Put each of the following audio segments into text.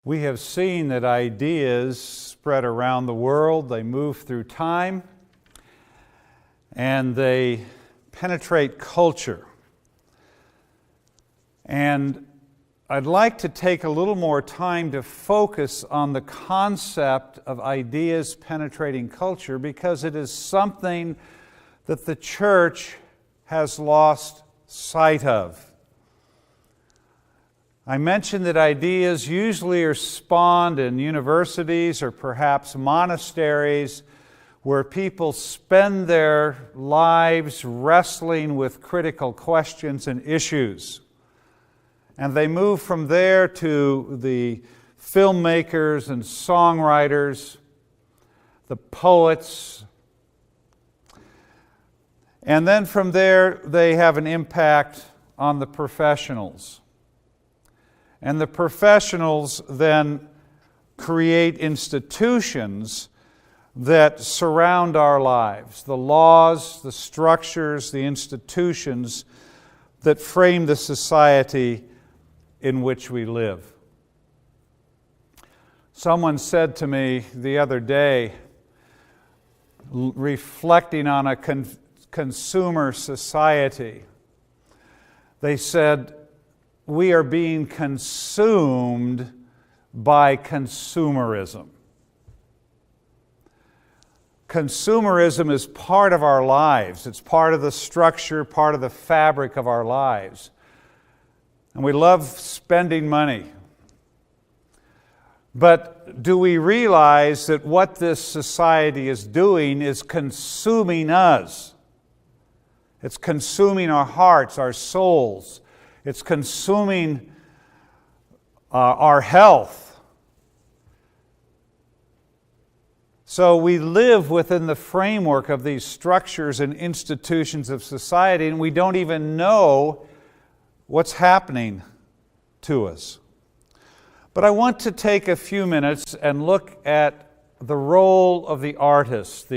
We have seen that ideas spread around the world, they move through time, and they penetrate culture. And I'd like to take a little more time to focus on the concept of ideas penetrating culture because it is something that the church has lost sight of. I mentioned that ideas usually are spawned in universities or perhaps monasteries where people spend their lives wrestling with critical questions and issues. And they move from there to the filmmakers and songwriters, the poets. And then from there, they have an impact on the professionals. And the professionals then create institutions that surround our lives, the laws, the structures, the institutions that frame the society in which we live. Someone said to me the other day, reflecting on a consumer society, they said, we are being consumed by consumerism. Consumerism is part of our lives. It's part of the structure, part of the fabric of our lives. And we love spending money. But do we realize that what this society is doing is consuming us? It's consuming our hearts, our souls. It's consuming our health. So we live within the framework of these structures and institutions of society, and we don't even know what's happening to us. But I want to take a few minutes and look at the role of the artist,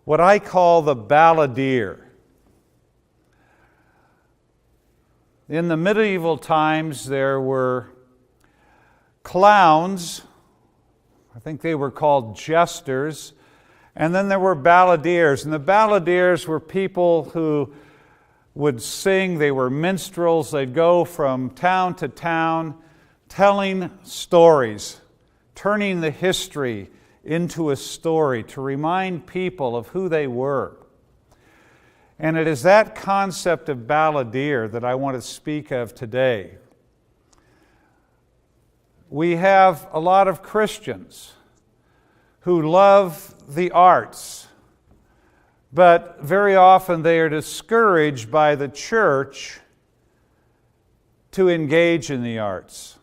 what I call the balladeer. In the medieval times, there were clowns, I think they were called jesters, and then there were balladeers. And the balladeers were people who would sing, they were minstrels, they'd go from town to town telling stories, turning the history into a story to remind people of who they were. And it is that concept of balladeer that I want to speak of today. We have a lot of Christians who love the arts, but very often they are discouraged by the church to engage in the arts.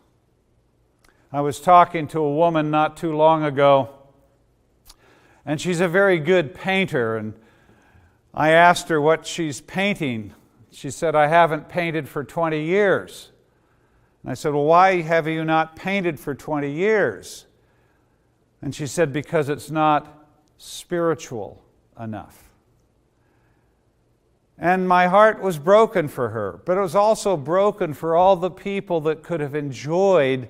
I was talking to a woman not too long ago, and she's a very good painter, and I asked her what she's painting. She said, I haven't painted for 20 years. And I said, well, why have you not painted for 20 years? And she said, because it's not spiritual enough. And my heart was broken for her, but it was also broken for all the people that could have enjoyed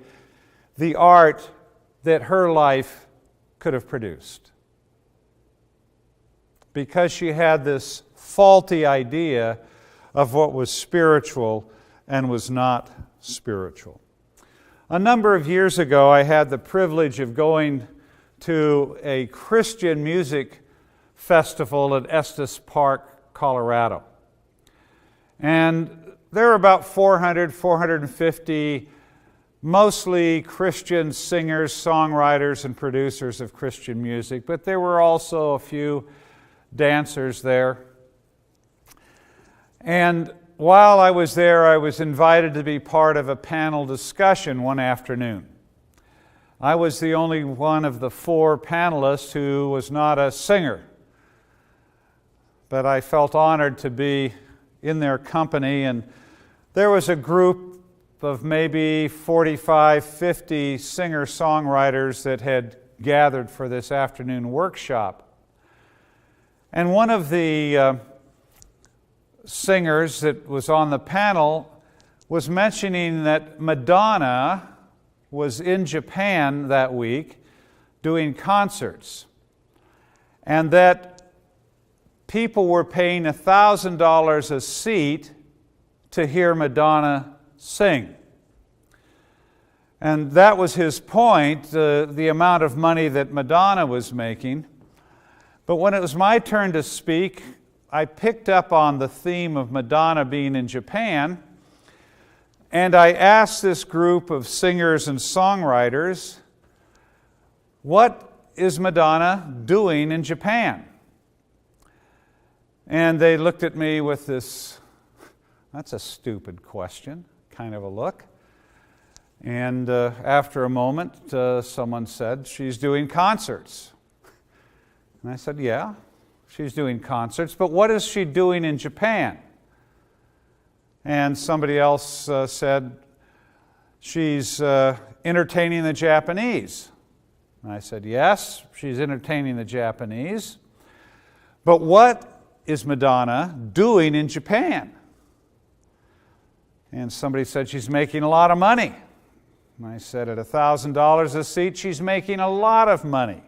the art that her life could have produced. Because she had this faulty idea of what was spiritual and was not spiritual. A number of years ago, I had the privilege of going to a Christian music festival at Estes Park, Colorado. And there were about 450 mostly Christian singers, songwriters, and producers of Christian music, but there were also a few dancers there. And while I was there, I was invited to be part of a panel discussion one afternoon. I was the only one of the 4 panelists who was not a singer, but I felt honored to be in their company, and there was a group of maybe 45, 50 singer-songwriters that had gathered for this afternoon workshop. And one of the singers that was on the panel was mentioning that Madonna was in Japan that week doing concerts, and that people were paying $1,000 a seat to hear Madonna sing. And that was his point, the amount of money that Madonna was making. But when it was my turn to speak, I picked up on the theme of Madonna being in Japan, and I asked this group of singers and songwriters, what is Madonna doing in Japan? And they looked at me with this, that's a stupid question, kind of a look. And after a moment, someone said, she's doing concerts. And I said, yeah, she's doing concerts, but what is she doing in Japan? And somebody else said, she's entertaining the Japanese. And I said, yes, she's entertaining the Japanese. But what is Madonna doing in Japan? And somebody said, she's making a lot of money. And I said, at $1,000 a seat, she's making a lot of money.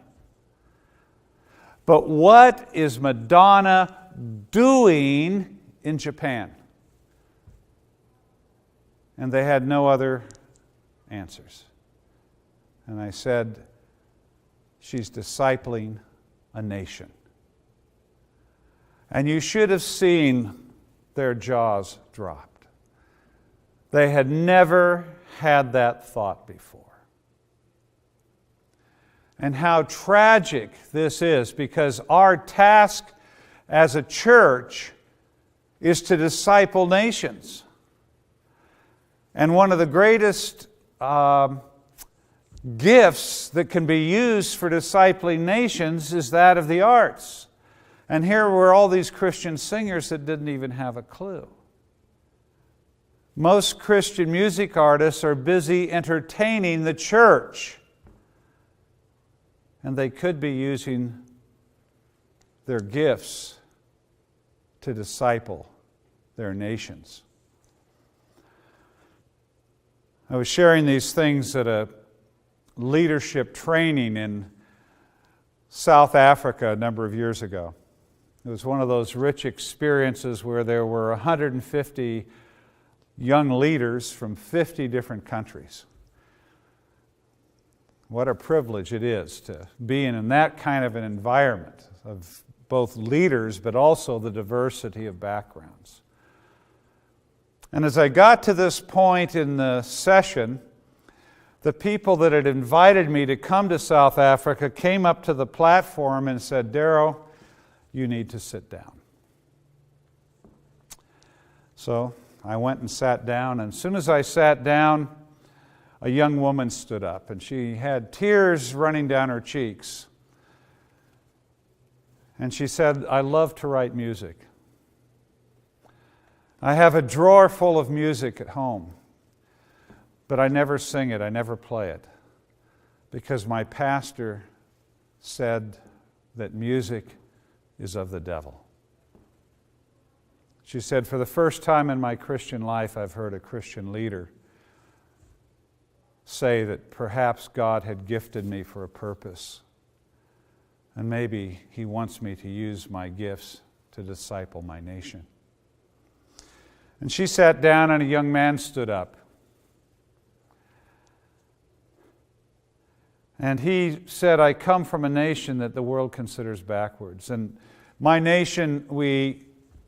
But what is Madonna doing in Japan? And they had no other answers. And I said, she's discipling a nation. And you should have seen their jaws dropped. They had never had that thought before. And how tragic this is, because our task as a church is to disciple nations. And one of the greatest gifts that can be used for discipling nations is that of the arts. And here were all these Christian singers that didn't even have a clue. Most Christian music artists are busy entertaining the church. And they could be using their gifts to disciple their nations. I was sharing these things at a leadership training in South Africa a number of years ago. It was one of those rich experiences where there were 150 young leaders from 50 different countries. What a privilege it is to be in that kind of an environment of both leaders but also the diversity of backgrounds. And as I got to this point in the session, the people that had invited me to come to South Africa came up to the platform and said, "Darrow, you need to sit down." So I went and sat down, and as soon as I sat down, a young woman stood up, and she had tears running down her cheeks. And she said, "I love to write music. I have a drawer full of music at home, but I never sing it, I never play it, because my pastor said that music is of the devil." She said, "For the first time in my Christian life, I've heard a Christian leader say that perhaps God had gifted me for a purpose, and maybe He wants me to use my gifts to disciple my nation." And she sat down, and a young man stood up. And he said, "I come from a nation that the world considers backwards. And my nation, we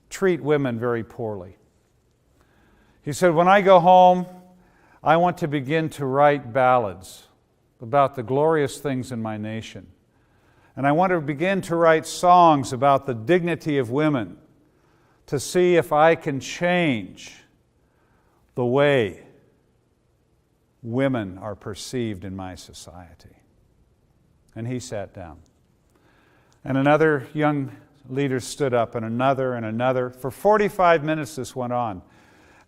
treat women very poorly." He said, "When I go home, I want to begin to write ballads about the glorious things in my nation. And I want to begin to write songs about the dignity of women to see if I can change the way women are perceived in my society." And he sat down. And another young leader stood up, and another and another. For 45 minutes this went on.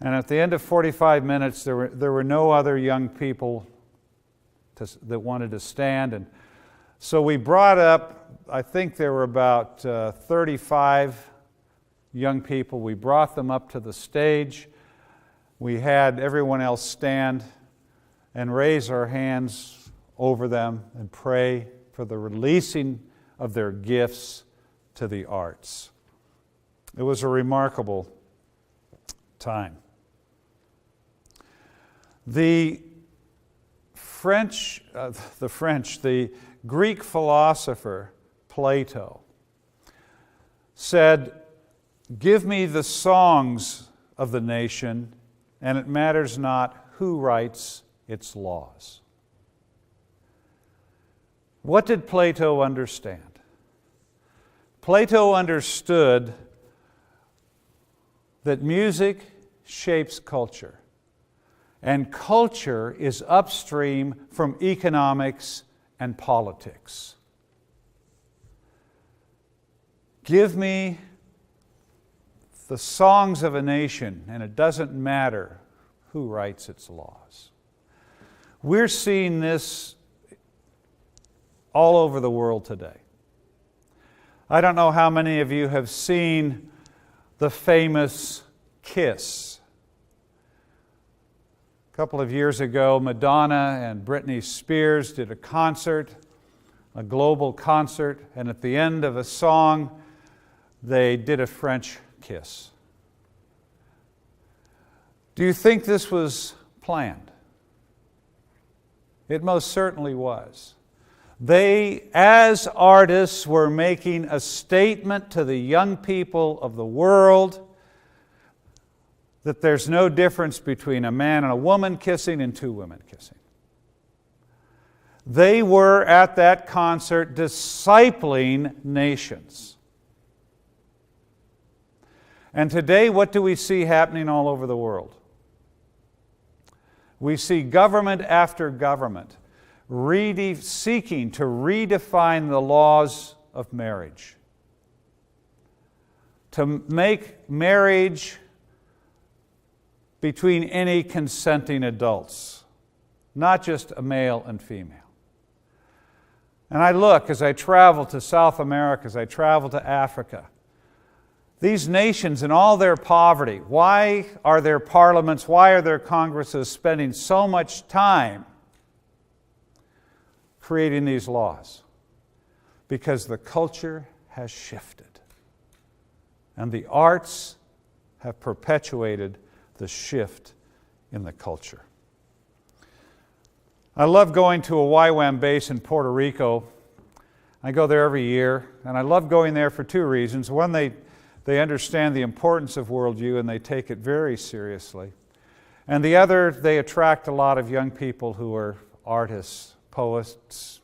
And at the end of 45 minutes, there were no other young people that wanted to stand. And so we brought up, I think there were about 35 young people. We brought them up to the stage. We had everyone else stand. and raise our hands over them and pray for the releasing of their gifts to the arts. It was a remarkable time. The Greek philosopher Plato said, "Give me the songs of the nation, and it matters not who writes its laws." What did Plato understand? Plato understood that music shapes culture, and culture is upstream from economics and politics. Give me the songs of a nation, and it doesn't matter who writes its laws. We're seeing this all over the world today. I don't know how many of you have seen the famous Kiss. A couple of years ago, Madonna and Britney Spears did a concert, a global concert, and at the end of a song, they did a French kiss. Do you think this was planned? It most certainly was. They, as artists, were making a statement to the young people of the world that there's no difference between a man and a woman kissing and two women kissing. They were at that concert discipling nations. And today, what do we see happening all over the world? We see government after government seeking to redefine the laws of marriage, to make marriage between any consenting adults, not just a male and female. And I look as I travel to South America, as I travel to Africa, these nations in all their poverty, why are their parliaments, why are their congresses spending so much time creating these laws? Because the culture has shifted. And the arts have perpetuated the shift in the culture. I love going to a YWAM base in Puerto Rico. I go there every year, and I love going there for two reasons. One, they understand the importance of worldview and they take it very seriously. And the other, they attract a lot of young people who are artists, poets,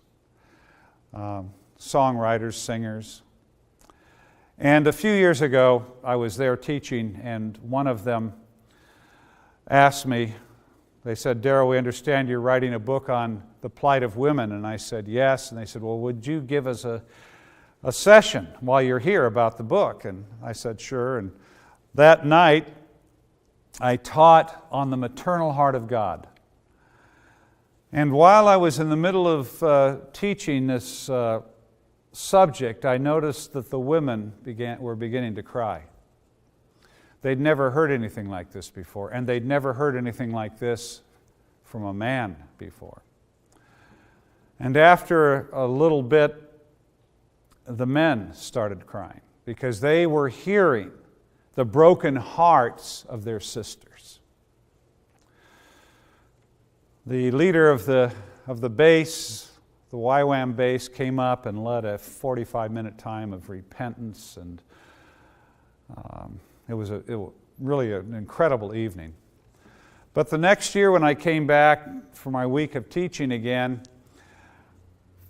songwriters, singers. And a few years ago, I was there teaching, and one of them asked me, they said, "Darrell, we understand you're writing a book on the plight of women." And I said, "Yes." And they said, "Well, would you give us a session while you're here about the book?" And I said, "Sure." And that night, I taught on the maternal heart of God. And while I was in the middle of teaching this subject, I noticed that the women were beginning to cry. They'd never heard anything like this before, and they'd never heard anything like this from a man before. And after a little bit, the men started crying because they were hearing the broken hearts of their sisters. The leader of the base, the YWAM base, came up and led a 45-minute time of repentance, and it was really an incredible evening. But the next year when I came back for my week of teaching again,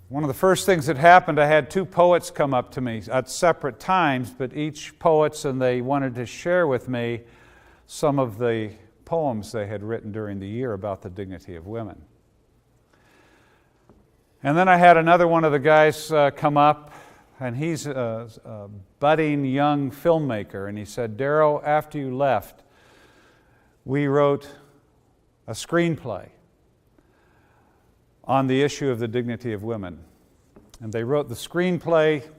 one of the first things that happened, I had two poets come up to me at separate times, but each poets, and they wanted to share with me some of the poems they had written during the year about the dignity of women. And then I had another one of the guys come up, and he's a budding young filmmaker, and he said, "Darrell, after you left, we wrote a screenplay on the issue of the dignity of women." And they wrote the screenplay,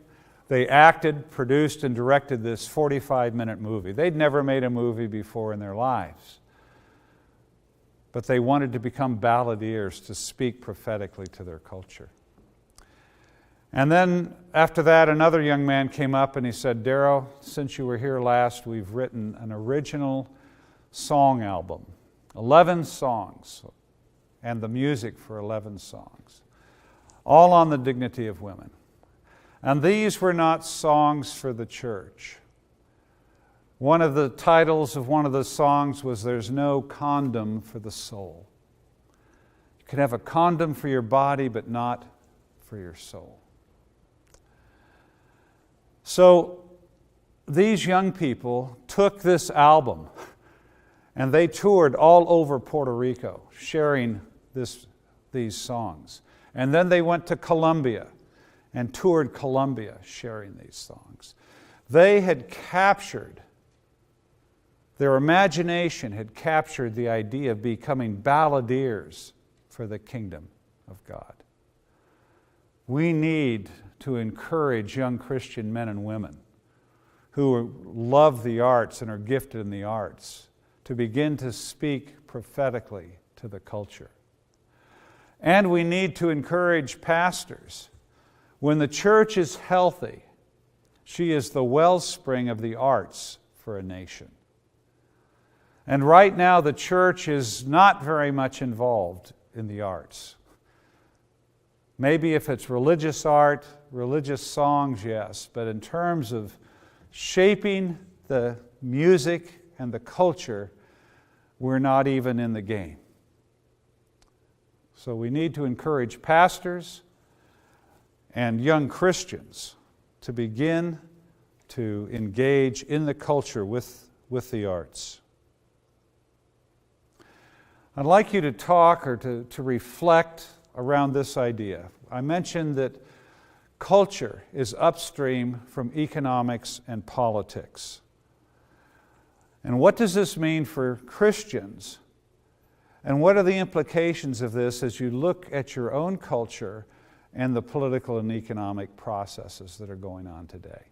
they acted, produced, and directed this 45-minute movie. They'd never made a movie before in their lives. but they wanted to become balladeers to speak prophetically to their culture. And then after that, another young man came up and he said, "Darrow, since you were here last, we've written an original song album, 11 songs, and the music for 11 songs, all on the dignity of women. And these were not songs for the church. One of the titles of one of the songs was, 'There's no condom for the soul.' You can have a condom for your body, but not for your soul." So these young people took this album and they toured all over Puerto Rico sharing these songs. And then they went to Colombia and toured Colombia sharing these songs. They had captured, their imagination had captured the idea of becoming balladeers for the kingdom of God. We need to encourage young Christian men and women who love the arts and are gifted in the arts to begin to speak prophetically to the culture. And we need to encourage pastors. When the church is healthy, she is the wellspring of the arts for a nation. And right now the church is not very much involved in the arts. Maybe if it's religious art, religious songs, yes, but in terms of shaping the music and the culture, we're not even in the game. So we need to encourage pastors and young Christians to begin to engage in the culture with the arts. I'd like you to talk or to reflect around this idea. I mentioned that culture is upstream from economics and politics. And what does this mean for Christians? And what are the implications of this as you look at your own culture and the political and economic processes that are going on today?